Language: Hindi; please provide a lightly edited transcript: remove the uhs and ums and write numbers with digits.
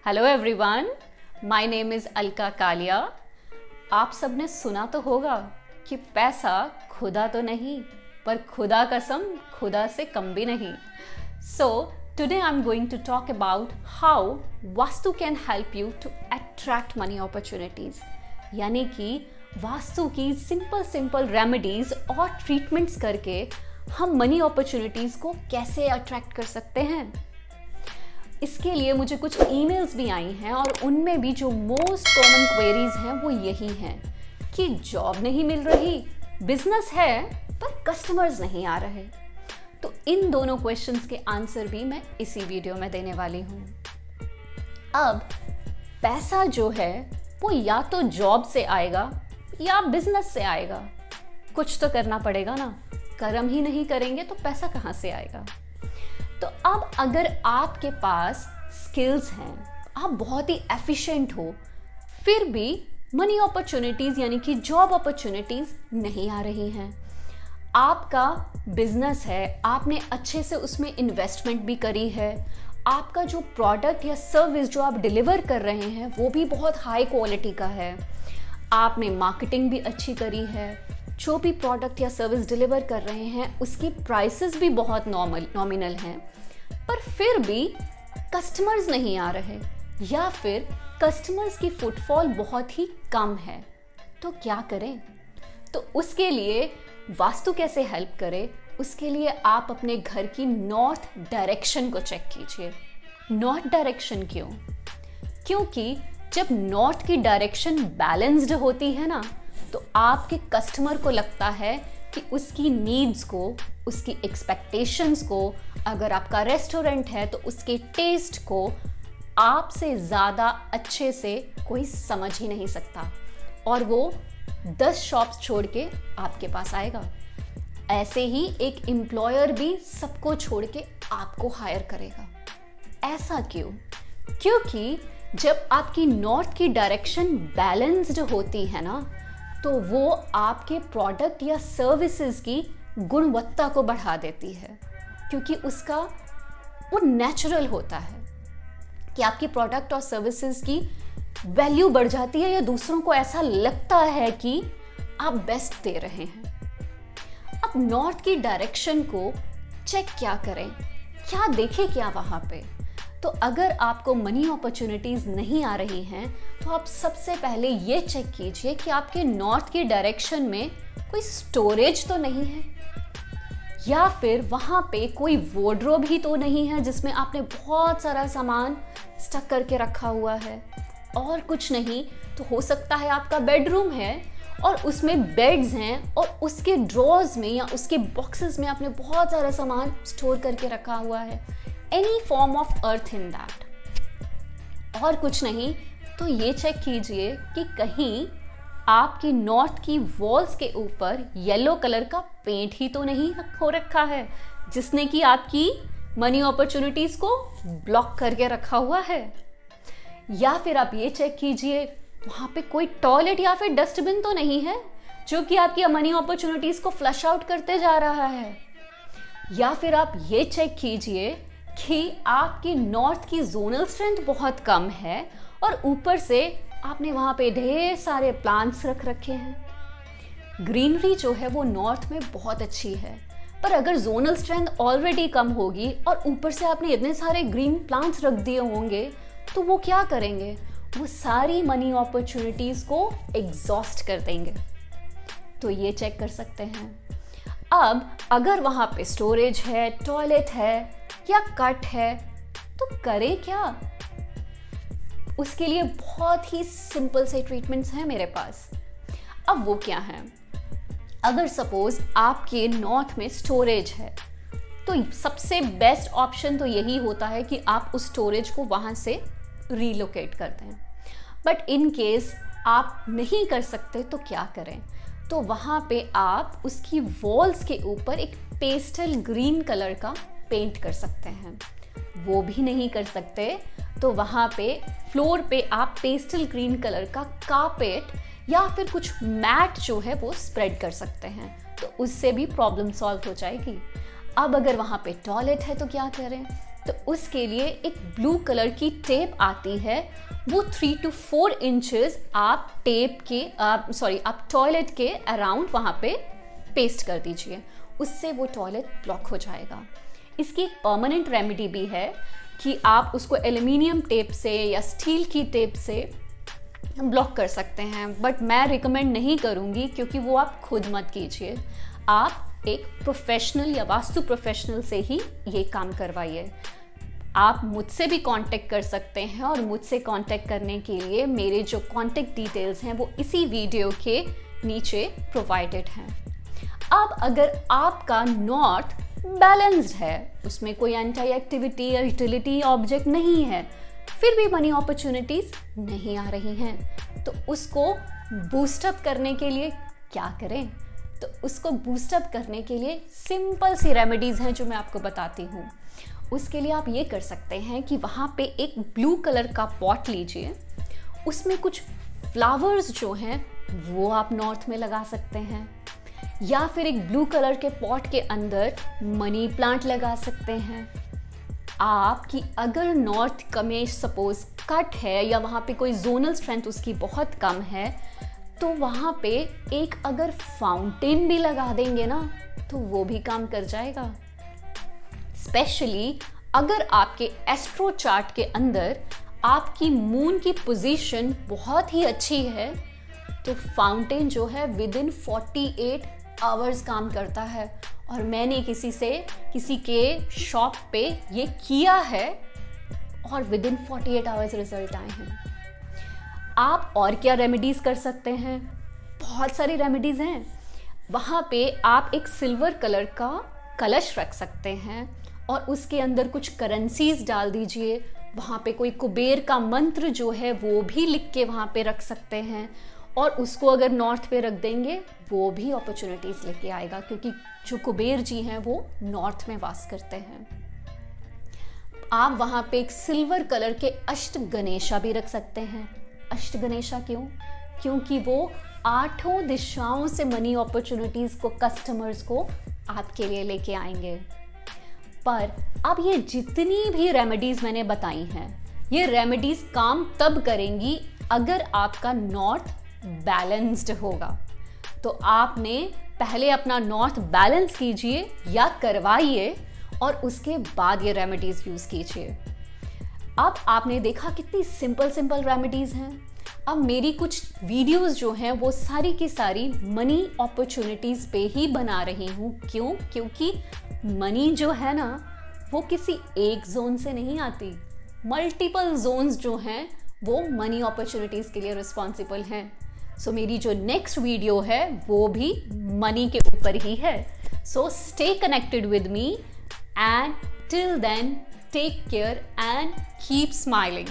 Hello everyone, my name is Alka Kalia. आप सबने सुना तो होगा कि पैसा खुदा तो नहीं, पर खुदा कसम खुदा से कम भी नहीं। So today I am going to talk about how vastu can help you to attract money opportunities, यानी कि वास्तु की सिंपल रेमेडीज और ट्रीटमेंट्स करके हम मनी अपॉर्चुनिटीज़ को कैसे अट्रैक्ट कर सकते हैं। इसके लिए मुझे कुछ ईमेल्स भी आई हैं और उनमें भी जो मोस्ट कॉमन क्वेरीज हैं वो यही हैं कि जॉब नहीं मिल रही, बिजनेस है पर कस्टमर्स नहीं आ रहे। तो इन दोनों क्वेश्चंस के आंसर भी मैं इसी वीडियो में देने वाली हूँ। अब पैसा जो है वो या तो जॉब से आएगा या बिजनेस से आएगा, कुछ तो करना पड़ेगा ना। कर्म ही नहीं करेंगे तो पैसा कहाँ से आएगा। तो अब अगर आपके पास स्किल्स हैं, आप बहुत ही एफिशिएंट हो, फिर भी मनी अपॉर्चुनिटीज़ यानी कि जॉब अपॉर्चुनिटीज़ नहीं आ रही हैं, आपका बिजनेस है, आपने अच्छे से उसमें इन्वेस्टमेंट भी करी है, आपका जो प्रोडक्ट या सर्विस जो आप डिलीवर कर रहे हैं वो भी बहुत हाई क्वालिटी का है, आपने मार्केटिंग भी अच्छी करी है, जो भी प्रोडक्ट या सर्विस डिलीवर कर रहे हैं उसकी प्राइसेस भी बहुत नॉमिनल हैं, पर फिर भी कस्टमर्स नहीं आ रहे या फिर कस्टमर्स की फुटफॉल बहुत ही कम है। तो क्या करें? तो उसके लिए वास्तु कैसे हेल्प करे, उसके लिए आप अपने घर की नॉर्थ डायरेक्शन को चेक कीजिए। नॉर्थ डायरेक्शन क्यों? क्योंकि जब नॉर्थ की डायरेक्शन बैलेंस्ड होती है ना, तो आपके कस्टमर को लगता है कि उसकी नीड्स को, उसकी एक्सपेक्टेशंस को, अगर आपका रेस्टोरेंट है तो उसके टेस्ट को आपसे ज़्यादा अच्छे से कोई समझ ही नहीं सकता और वो 10 शॉप्स छोड़ के आपके पास आएगा। ऐसे ही एक एम्प्लॉयर भी सबको छोड़ के आपको हायर करेगा। ऐसा क्यों? क्योंकि जब आपकी नॉर्थ की डायरेक्शन बैलेंस्ड होती है ना, तो वो आपके प्रोडक्ट या सर्विसेज की गुणवत्ता को बढ़ा देती है, क्योंकि उसका वो नेचुरल होता है कि आपकी प्रोडक्ट और सर्विसेज की वैल्यू बढ़ जाती है या दूसरों को ऐसा लगता है कि आप बेस्ट दे रहे हैं। अब नॉर्थ की डायरेक्शन को चेक क्या करें, क्या देखें क्या वहाँ पे? तो अगर आपको मनी अपॉर्चुनिटीज़ नहीं आ रही हैं तो आप सबसे पहले ये चेक कीजिए कि आपके नॉर्थ की डायरेक्शन में कोई स्टोरेज तो नहीं है, या फिर वहाँ पे कोई वार्डरोब ही तो नहीं है जिसमें आपने बहुत सारा सामान स्टक करके रखा हुआ है। और कुछ नहीं तो हो सकता है आपका बेडरूम है और उसमें बेड्स हैं और उसके ड्रॉर्स में या उसके बॉक्सेस में आपने बहुत सारा सामान स्टोर करके रखा हुआ है। Any form of earth in that. और कुछ नहीं तो ये चेक कीजिए कि कहीं आपकी नॉर्थ की वॉल्स के ऊपर येलो कलर का पेंट ही तो नहीं हो रखा है जिसने कि आपकी मनी अपॉर्चुनिटीज को ब्लॉक करके रखा हुआ है। या फिर आप ये चेक कीजिए वहाँ पे कोई टॉयलेट या फिर डस्टबिन तो नहीं है जो कि आपकी मनी अपॉर्चुनिटीज को फ्लश आउट करते जा रहा है। या फिर आप ये चेक कीजिए कि आपकी नॉर्थ की जोनल स्ट्रेंथ बहुत कम है और ऊपर से आपने वहाँ पे ढेर सारे प्लांट्स रख रखे हैं। ग्रीनरी जो है वो नॉर्थ में बहुत अच्छी है, पर अगर जोनल स्ट्रेंथ ऑलरेडी कम होगी और ऊपर से आपने इतने सारे ग्रीन प्लांट्स रख दिए होंगे तो वो क्या करेंगे? वो सारी मनी अपॉर्चुनिटीज को एग्जॉस्ट कर देंगे। तो ये चेक कर सकते हैं। अब अगर वहाँ पे स्टोरेज है, टॉयलेट है या कट है तो करें क्या? उसके लिए बहुत ही सिंपल से ट्रीटमेंट्स हैं मेरे पास। अब वो क्या है? अगर सपोज आपके नॉर्थ में स्टोरेज है तो सबसे बेस्ट ऑप्शन तो यही होता है कि आप उस स्टोरेज को वहाँ से रीलोकेट कर दें। बट इन केस आप नहीं कर सकते तो क्या करें? तो वहाँ पे आप उसकी वॉल्स के ऊपर एक पेस्टल ग्रीन कलर का पेंट कर सकते हैं। वो भी नहीं कर सकते तो वहाँ पे फ्लोर पे आप पेस्टल ग्रीन कलर का कारपेट या फिर कुछ मैट जो है वो स्प्रेड कर सकते हैं, तो उससे भी प्रॉब्लम सॉल्व हो जाएगी। अब अगर वहाँ पे टॉयलेट है तो क्या करें? तो उसके लिए एक ब्लू कलर की टेप आती है, वो 3 to 4 इंचेस आप आप टॉयलेट के अराउंड वहाँ पे पेस्ट कर दीजिए, उससे वो टॉयलेट ब्लॉक हो जाएगा। इसकी एक परमानेंट रेमेडी भी है कि आप उसको एल्युमिनियम टेप से या स्टील की टेप से ब्लॉक कर सकते हैं, बट मैं रिकमेंड नहीं करूँगी क्योंकि वो आप खुद मत कीजिए। आप एक प्रोफेशनल या वास्तु प्रोफेशनल से ही ये काम करवाइए। आप मुझसे भी कांटेक्ट कर सकते हैं और मुझसे कांटेक्ट करने के लिए मेरे जो कांटेक्ट डिटेल्स हैं वो इसी वीडियो के नीचे प्रोवाइडेड हैं। अब अगर आपका नॉर्थ बैलेंस्ड है, उसमें कोई एंटी एक्टिविटी या यूटिलिटी ऑब्जेक्ट नहीं है, फिर भी मनी अपॉर्चुनिटीज नहीं आ रही हैं, तो उसको बूस्टअप करने के लिए क्या करें? तो उसको बूस्टअप करने के लिए सिंपल सी रेमेडीज हैं जो मैं आपको बताती हूँ। उसके लिए आप ये कर सकते हैं कि वहाँ पे एक ब्लू कलर का पॉट लीजिए, उसमें कुछ फ्लावर्स जो हैं वो आप नॉर्थ में लगा सकते हैं, या फिर एक ब्लू कलर के पॉट के अंदर मनी प्लांट लगा सकते हैं। आपकी अगर नॉर्थ का में सपोज कट है या वहाँ पे कोई जोनल स्ट्रेंथ उसकी बहुत कम है, तो वहाँ पे एक अगर फाउंटेन भी लगा देंगे ना तो वो भी काम कर जाएगा। स्पेशली अगर आपके एस्ट्रो चार्ट के अंदर आपकी मून की पोजीशन बहुत ही अच्छी है, तो फाउंटेन जो है विद इन 48 आवर्स काम करता है। और मैंने किसी के शॉप पे ये किया है और विद इन 48 आवर्स रिजल्ट आए हैं। आप और क्या रेमेडीज कर सकते हैं? बहुत सारी रेमेडीज हैं। वहाँ पे आप एक सिल्वर कलर का कलश रख सकते हैं और उसके अंदर कुछ करेंसीज डाल दीजिए। वहाँ पे कोई कुबेर का मंत्र जो है वो भी लिख के वहाँ पे रख सकते हैं, और उसको अगर नॉर्थ पे रख देंगे वो भी अपॉर्चुनिटीज लेके आएगा, क्योंकि जो कुबेर जी हैं वो नॉर्थ में वास करते हैं। आप वहाँ पे एक सिल्वर कलर के अष्ट गणेशा भी रख सकते हैं। अष्ट गणेशा क्यों? क्योंकि वो 8 दिशाओं से मनी अपॉर्चुनिटीज को, कस्टमर्स को आपके लिए लेके आएंगे। पर अब ये जितनी भी रेमेडीज मैंने बताई हैं, ये रेमेडीज काम तब करेंगी अगर आपका नॉर्थ बैलेंस्ड होगा। तो आपने पहले अपना नॉर्थ बैलेंस कीजिए या करवाइए और उसके बाद ये रेमेडीज यूज कीजिए। अब आपने देखा कितनी सिंपल रेमेडीज हैं। अब मेरी कुछ वीडियोस जो हैं वो सारी की सारी मनी अपॉर्चुनिटीज पे ही बना रही हूँ। क्यों? क्योंकि मनी जो है ना वो किसी एक जोन से नहीं आती, मल्टीपल जोन्स जो हैं वो मनी अपॉर्चुनिटीज के लिए रिस्पॉन्सिबल हैं। सो मेरी जो नेक्स्ट वीडियो है वो भी मनी के ऊपर ही है। So stay connected with me, and till then take care and keep smiling.